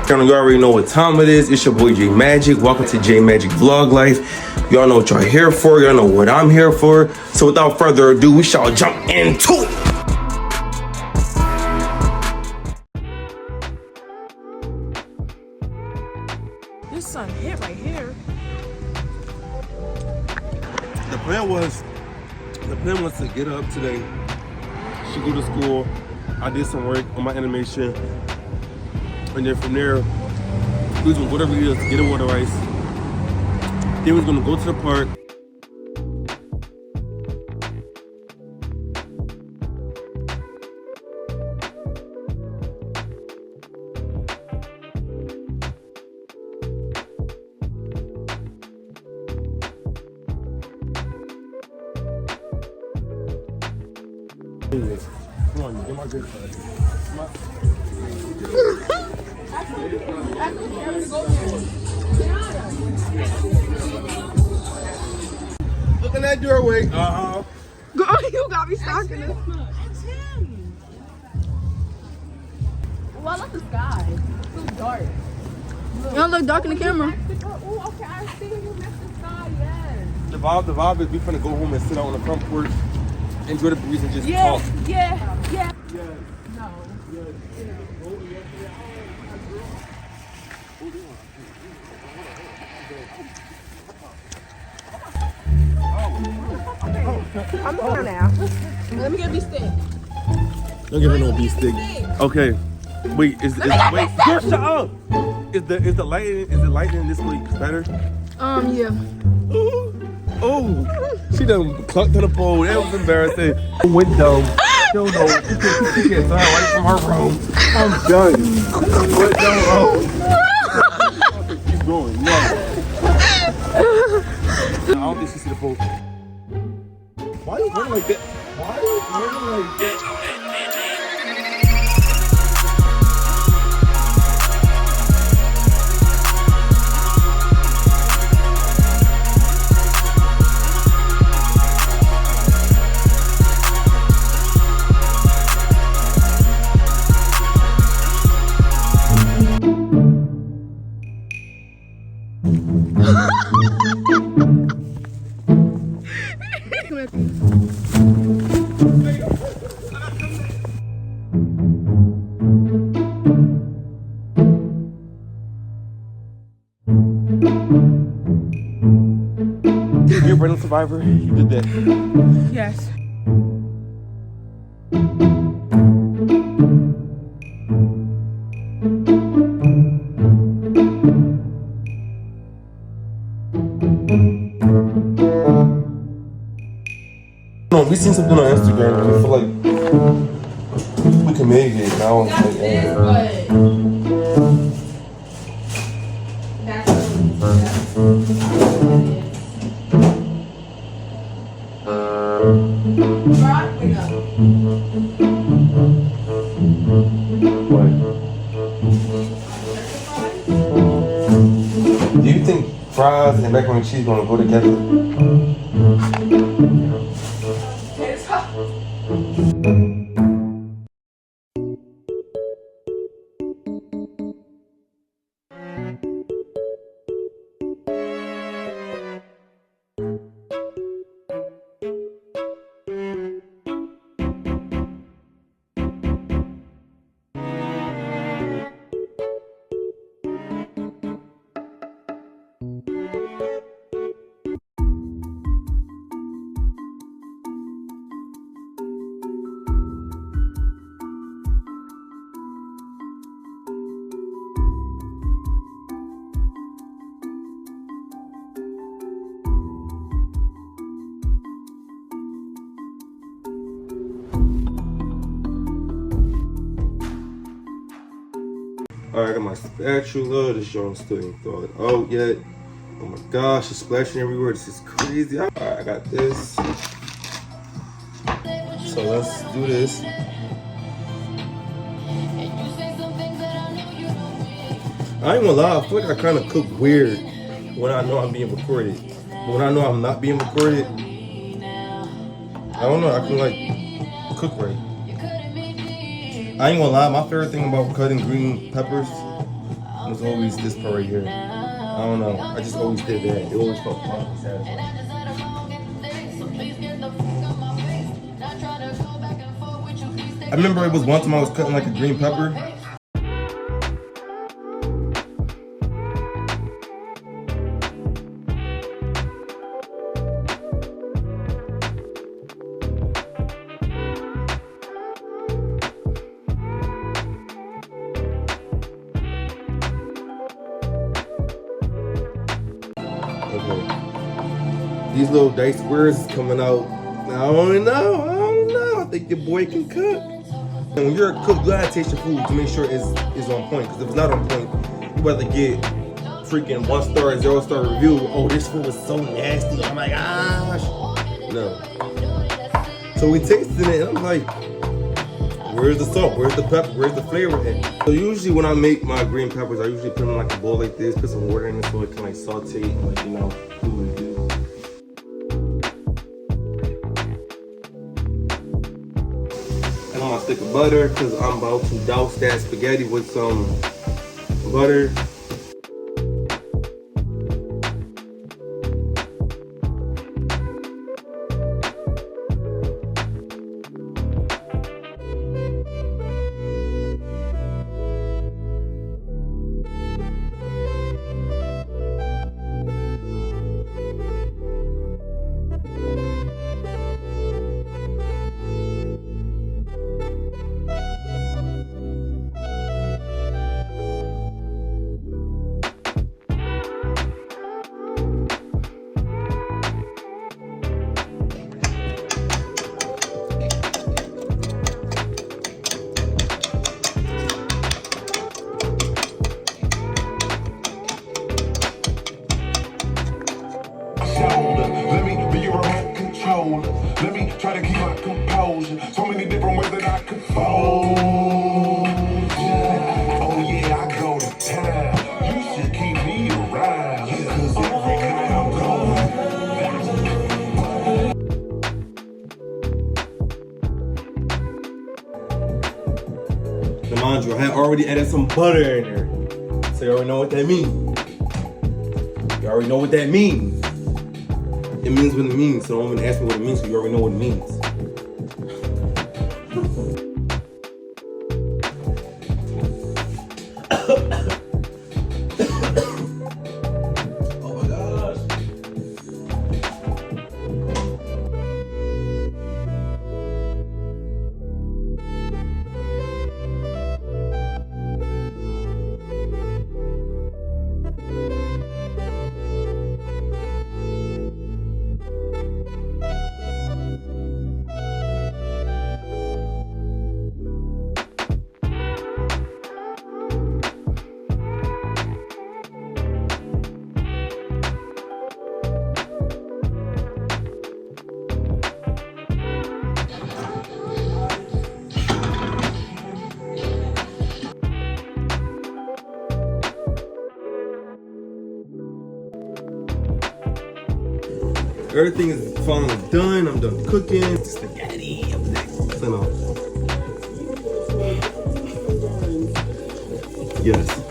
You already know what time it is. It's your boy J Magic. Welcome to J Magic Vlog Life. Y'all know what y'all here for. Y'all know what I'm here for. So without further ado, we shall jump into it. This sun hit right here. The plan was to get up today. She go to school. I did some work on my animation. And then from there, we was gonna go to Rita's to get a water ice. Then we was gonna go to the park. Come on, get my good side. Look in that doorway. Girl, you got me stuck in this. It's him. Well, I love the sky. It's so dark. You don't look dark in the camera. Oh, okay. I see you missed the sky. Yes. The vibe is we finna go home and sit out on the front porch, enjoy the breeze and just talk. Yeah. No. I'm going now. Let me get a beef stick. Don't give her no beef stick. Okay. Wait, wait, girl, shut up! Is the lighting in this week better? Yeah. Oh, she done clucked to the pole. That was embarrassing. Window. Still no. She can't sign right from her room. I'm done. Window. She's going. No. I don't think she see the pole. Why are you running like that? Why are you running like that? You're a Brennan survivor. You did that. Yes. No, we seen something on Instagram and we feel like we can make it. And I was Do you think fries and macaroni and cheese gonna go together? Alright, I got my spatula. This joint still ain't thawed out yet. Oh my gosh, it's splashing everywhere. This is crazy. Alright, I got this. So let's do this. I ain't gonna lie, I feel like I kind of cook weird when I know I'm being recorded. But when I know I'm not being recorded, I don't know, I can like cook right. I ain't gonna lie, my favorite thing about cutting green peppers was always this part right here. I don't know. I just always did that. It always felt satisfying. I remember it was one time I was cutting like a green pepper. Okay. These little dice squares is coming out. I don't know. I think your boy can cook. And when you're a cook, you gotta taste your food to make sure it's on point. Because if it's not on point, you rather get freaking 1-star, 0-star review. Oh, this food was so nasty. Oh my gosh. No. So we tasted it and I'm like, where's the salt? Where's the pepper? Where's the flavor at? So usually when I make my green peppers, I usually put them in like a bowl like this, put some water in it so it can like saute and like, you know, do what it do. And I'm gonna stick of butter because I'm about to douse that spaghetti with some butter. Let me be your remote controller. Let me try to keep my composure. So many different ways that I could fold. Oh yeah, I go to town. You should keep me around. Cause everywhere I'm going. Now mind you, I had already added some butter in there. So you already know what that means. You already know what that means. It means what it means, so don't even ask me what it means, so you already know what it means. Oh my gosh. Everything is finally done. I'm done cooking. Spaghetti. You know. Yes.